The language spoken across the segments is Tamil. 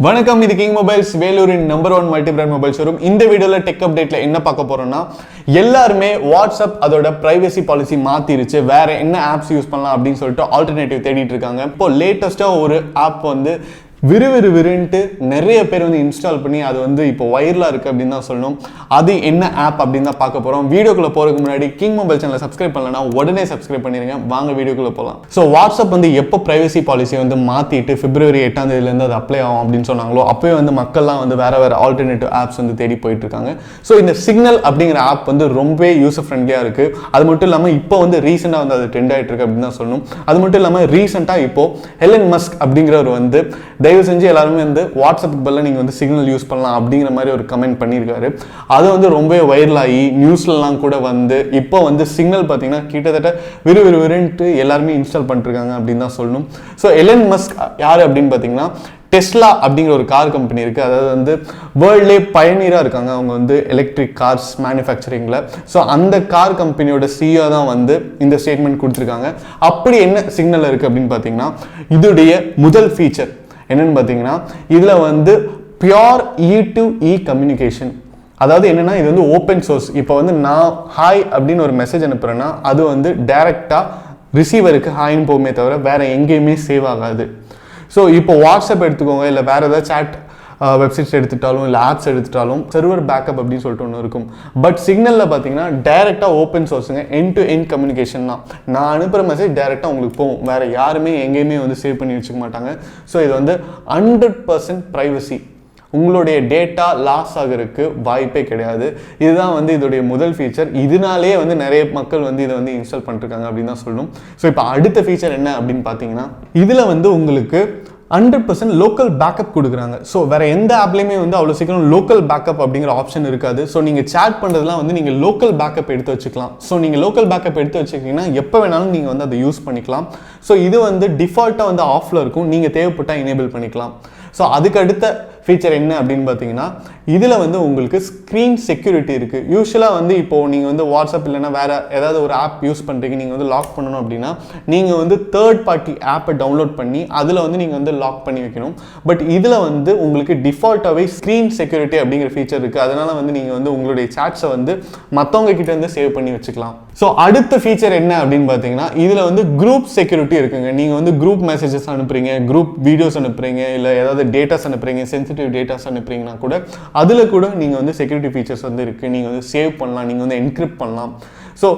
வணக்கம், இது கிங் மொபைல்ஸ் வேலூரின் number 1 multi brand mobile showroom. இந்த வீடியோல டெக் அப்டேட்ல என்ன பார்க்க போறோம்னா, எல்லாருமே வாட்ஸ்அப் அதோட பிரைவசி பாலிசி மாத்திருச்சு, வேற என்ன ஆப்ஸ் யூஸ் பண்ணலாம் அப்படின்னு சொல்லிட்டு ஆல்டர்னேட்டிவ் தேடிட்டு இருக்காங்க. இப்போ லேட்டஸ்டா ஒரு ஆப் வந்து விறுவிறுன்ட்டு நிறைய பேர் வந்து இன்ஸ்டால் பண்ணி அது வந்து இப்போ வைரலாக இருக்குது அப்படின்னு தான் சொல்லணும். அது என்ன ஆப் அப்படின்னு தான் பார்க்க போகிறோம். வீடியோக்குள்ளே போகிறதுக்கு முன்னாடி கிங் மொபைல் சேனலை சப்ஸ்கிரைப் பண்ணலன்னா உடனே சப்ஸ்கிரைப் பண்ணிடுங்க. வாங்க வீடியோக்குள்ளே போகலாம். ஸோ வாட்ஸ்அப் வந்து எப்போ ப்ரைவசி பாலிசி வந்து மாற்றிட்டு February 8 அது அப்ளை ஆகும் அப்படின்னு சொன்னாங்களோ, அப்போயே வந்து மக்கள்லாம் வந்து வேறு ஆல்டர்னேட்டிவ் ஆப்ஸ் வந்து தேடி போயிட்டு இருக்காங்க. ஸோ இந்த சிக்னல் அப்படிங்கிற ஆப் வந்து ரொம்பவே யூசர் ஃப்ரெண்ட்லியாக இருக்குது. அது மட்டும் இல்லாமல் இப்போ வந்து ரீசெண்டாக வந்து அது ட்ரெண்ட் ஆகிட்டு இருக்கு அப்படின்னு தான் சொல்லணும். அது மட்டும் இல்லாமல் ரீசெண்டாக இப்போ எலன் மஸ்க் அப்படிங்கிறவர் வந்து தயவு செஞ்சு எல்லாருமே வந்து வாட்ஸ்அப்புக்கு பதிலாக நீங்கள் வந்து சிக்னல் யூஸ் பண்ணலாம் அப்படிங்கிற மாதிரி ஒரு கமெண்ட் பண்ணியிருக்காரு. அது வந்து ரொம்ப வைரலாகி நியூஸ்லலாம் கூட வந்து இப்போ வந்து சிக்னல் பார்த்தீங்கன்னா கிட்டத்தட்ட விறுவிறுன்ட்டு எல்லாருமே இன்ஸ்டால் பண்ணிருக்காங்க அப்படின்னு தான் சொல்லணும். ஸோ எலன் மஸ்க் யார் அப்படின்னு பார்த்தீங்கன்னா, டெஸ்லா அப்படிங்கிற ஒரு கார் கம்பெனி இருக்குது. அதாவது வந்து வேர்ல்ட்லே பயனீராக இருக்காங்க அவங்க வந்து எலக்ட்ரிக் கார்ஸ் மேனுஃபேக்சரிங்கில். ஸோ அந்த கார் கம்பெனியோட CEO தான் வந்து இந்த ஸ்டேட்மெண்ட் கொடுத்துருக்காங்க. அப்படி என்ன சிக்னல் இருக்குது அப்படின்னு பார்த்தீங்கன்னா, இதோடைய முதல் ஃபீச்சர் என்னன்னு பார்த்தீங்கன்னா, இதில் வந்து பியோர் E2E கம்யூனிகேஷன். அதாவது என்னன்னா, இது வந்து ஓப்பன் சோர்ஸ். இப்போ வந்து நான் ஹாய் அப்படின்னு ஒரு மெசேஜ் அனுப்புகிறேன்னா அது வந்து டைரெக்டாக ரிசீவருக்கு ஹாய்ன்னு போகுமே தவிர வேற எங்கேயுமே சேவ் ஆகாது. ஸோ இப்போ வாட்ஸ்அப் எடுத்துக்கோங்க, இல்லை வேறு ஏதாவது சேட் வெப்சைட்ஸ் எடுத்துட்டாலும் இல்லை ஆப்ஸ் எடுத்துட்டாலும் சர்வர் பேக்கப் அப்படின்னு சொல்லிட்டு ஒன்று இருக்கும். பட் சிக்னலில் பார்த்தீங்கன்னா டைரெக்டாக ஓப்பன் சோர்ஸுங்க, எண்ட் டு எண்ட் கம்யூனிகேஷன் தான். நான் அனுப்புகிற மெசேஜ் டைரெக்டாக உங்களுக்கு போகும், வேறு யாருமே எங்கேயுமே வந்து சேவ் பண்ணி வச்சுக்க மாட்டாங்க. ஸோ இது வந்து 100% ப்ரைவசி. உங்களுடைய டேட்டா லாஸ் ஆகிறதுக்கு வாய்ப்பே கிடையாது. இதுதான் வந்து இதோடைய முதல் ஃபீச்சர். இதனாலே வந்து நிறைய மக்கள் வந்து இதை வந்து இன்ஸ்டால் பண்ணிருக்காங்க அப்படின்னு தான் சொல்லணும். ஸோ இப்போ அடுத்த ஃபீச்சர் என்ன அப்படின்னு பார்த்தீங்கன்னா, இதில் வந்து உங்களுக்கு 100% லோக்கல் பேக்கப் கொடுக்குறாங்க. ஸோ வேறு எந்த ஆப்லேயுமே வந்து அவ்வளோ சீக்கிரம் லோக்கல் பேக்கப் அப்படிங்கிற ஆப்ஷன் இருக்காது. ஸோ நீங்கள் சேட் பண்ணுறதுலாம் வந்து நீங்கள் லோக்கல் பேக்கப் எடுத்து வச்சுக்கலாம். ஸோ நீங்கள் லோக்கல் பேக்கப் எடுத்து வச்சுக்கிங்கன்னா எப்போ வேணாலும் நீங்கள் வந்து அதை யூஸ் பண்ணிக்கலாம். ஸோ இது வந்து டிஃபால்ட்டாக வந்து ஆஃபில் இருக்கும், நீங்கள் தேவைப்பட்டால் எனேபிள் பண்ணிக்கலாம். ஸோ அதுக்கு அடுத்த ஃபீச்சர் என்ன அப்படின்னு பார்த்தீங்கன்னா, இதில் வந்து உங்களுக்கு ஸ்க்ரீன் செக்யூரிட்டி இருக்குது. யூஸ்வலாக வந்து இப்போது நீங்கள் வந்து வாட்ஸ்அப் இல்லைனா வேறு ஏதாவது ஒரு ஆப் யூஸ் பண்ணுறீங்க, நீங்கள் வந்து லாக் பண்ணணும் அப்படின்னா நீங்கள் வந்து தேர்ட் பார்ட்டி ஆப்பை டவுன்லோட் பண்ணி அதில் வந்து நீங்கள் வந்து லாக் பண்ணி வைக்கணும். பட் இதில் வந்து உங்களுக்கு டிஃபால்ட்டாகவே ஸ்க்ரீன் செக்யூரிட்டி அப்படிங்கிற ஃபீச்சர் இருக்குது. அதனால் வந்து நீங்கள் வந்து உங்களுடைய சாட்ஸை வந்து மற்றவங்க கிட்ட இருந்து சேவ் பண்ணி வச்சுக்கலாம். ஸோ அடுத்த ஃபீச்சர் என்ன அப்படின்னு பார்த்தீங்கன்னா, இதில் வந்து குரூப் செக்யூரிட்டி இருக்குங்க. நீங்கள் வந்து குரூப் மெசேஜஸ் அனுப்புறீங்க, குரூப் வீடியோஸ் அனுப்புறீங்க, இல்லை ஏதாவது டேட்டாஸ் அனுப்புறீங்க, சென்சிட்டிவ் டேட்டாஸ் அனுப்புறீங்கன்னா கூட அதில் கூட நீங்கள் வந்து செக்யூரிட்டி ஃபீச்சர்ஸ் வந்து இருக்குது. நீங்கள் வந்து சேவ் பண்ணலாம், நீங்கள் வந்து என்கிரிப்ட் பண்ணலாம். ஸோ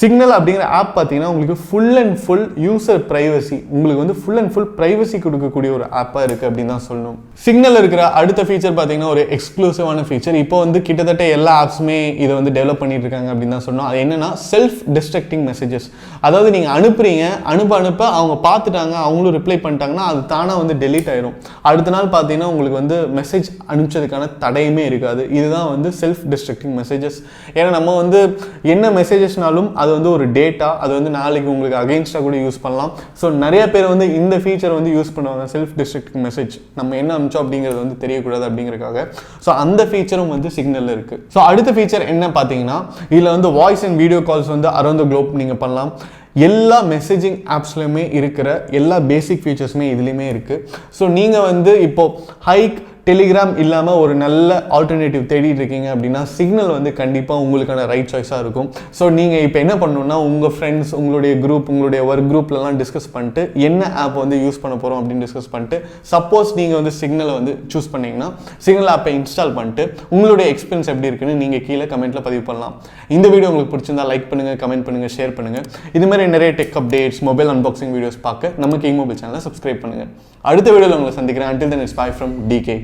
சிக்னல் அப்படிங்கிற ஆப் பார்த்தீங்கன்னா உங்களுக்கு full and full user privacy, உங்களுக்கு வந்து ஃபுல் அண்ட் ஃபுல் ப்ரைவசி கொடுக்கக்கூடிய ஒரு ஆப்பாக இருக்குது அப்படின்னு தான் சொல்லணும். சிக்னல் இருக்கிற அடுத்த ஃபீச்சர் பார்த்தீங்கன்னா ஒரு எக்ஸ்க்ளூசிவான ஃபீச்சர். இப்போ வந்து கிட்டத்தட்ட எல்லா ஆப்ஸுமே இதை வந்து டெவலப் பண்ணிட்டு இருக்காங்க அப்படின்னு தான் சொல்லணும். அது என்னன்னா செல்ஃப் டிஸ்ட்ரக்டிங் மெசேஜஸ். அதாவது நீங்கள் அனுப்புறீங்க, அனுப்ப அவங்க பார்த்துட்டாங்க, அவங்களும் ரிப்ளை பண்ணிட்டாங்கன்னா அது தானாக வந்து டெலீட் ஆயிடும். அடுத்த நாள் பார்த்தீங்கன்னா உங்களுக்கு வந்து மெசேஜ் அனுப்பிச்சதுக்கான தடையுமே இருக்காது. இதுதான் வந்து செல்ஃப் டிஸ்ட்ரக்டிங் மெசேஜஸ். ஏன்னா நம்ம வந்து என்ன மெசேஜஸ்னாலும் அது வந்து ஒரு டேட்டா, அது வந்து நாளைக்கு உங்களுக்கு அகைன்ஸ்டாக கூட யூஸ் பண்ணலாம். ஸோ நிறைய பேர் வந்து இந்த ஃபீச்சர் வந்து யூஸ் பண்ணுவாங்க, செல்ஃப் டிஸ்ட்ரக்டிங் மெசேஜ் நம்ம என்ன அனுப்பிச்சோம் அப்படிங்கிறது வந்து தெரியக்கூடாது அப்படிங்கிறதுக்காக. ஸோ அந்த ஃபீச்சரும் வந்து சிக்னல் இருக்குது. ஸோ அடுத்த ஃபீச்சர் என்ன பார்த்தீங்கன்னா, இதில் வந்து வாய்ஸ் அண்ட் வீடியோ கால்ஸ் வந்து அரௌண்ட் த குளோப் நீங்கள் பண்ணலாம். எல்லா மெசேஜிங் ஆப்ஸ்லையுமே இருக்கிற எல்லா பேசிக் ஃபீச்சர்ஸுமே இதுலேயுமே இருக்குது. ஸோ நீங்கள் வந்து இப்போது ஹைக் டெலிகிராம் இல்லாமல் ஒரு நல்ல ஆல்டர்னேட்டிவ் தேடிட்டு இருக்கீங்க அப்படின்னா சிக்னல் வந்து கண்டிப்பாக உங்களுக்கான ரைட் சாய்ஸாக இருக்கும். ஸோ நீங்கள் இப்போ என்ன பண்ணணும்னா, உங்கள் ஃப்ரெண்ட்ஸ், உங்களுடைய குரூப், உங்களுடைய ஒர்க் குரூப்லலாம் டிஸ்கஸ் பண்ணிட்டு என்ன ஆப் வந்து யூஸ் பண்ண போகிறோம் அப்படின்னு டிஸ்கஸ் பண்ணிட்டு, சப்போஸ் நீங்கள் வந்து சிக்னலை வந்து சூஸ் பண்ணிங்கன்னா சிக்னல் ஆப்பை இன்ஸ்டால் பண்ணிட்டு உங்களுடைய எக்ஸ்பீரியன்ஸ் எப்படி இருக்குன்னு நீங்கள் கீழே கமெண்ட்டில் பதிவு பண்ணலாம். இந்த வீடியோ உங்களுக்கு பிடிச்சிருந்தா லைக் பண்ணுங்கள், கமெண்ட் பண்ணுங்கள், ஷேர் பண்ணுங்கள். இதுமாதிரி நிறைய tech updates, mobile unboxing videos பார்க்க நம்ம கிங் மொபைல் சேனலை சப்ஸ்கிரைப் பண்ணுங்கள். அடுத்த வீடியோவில் உங்களை சந்திக்கிறேன். Until then, it's bye from DK.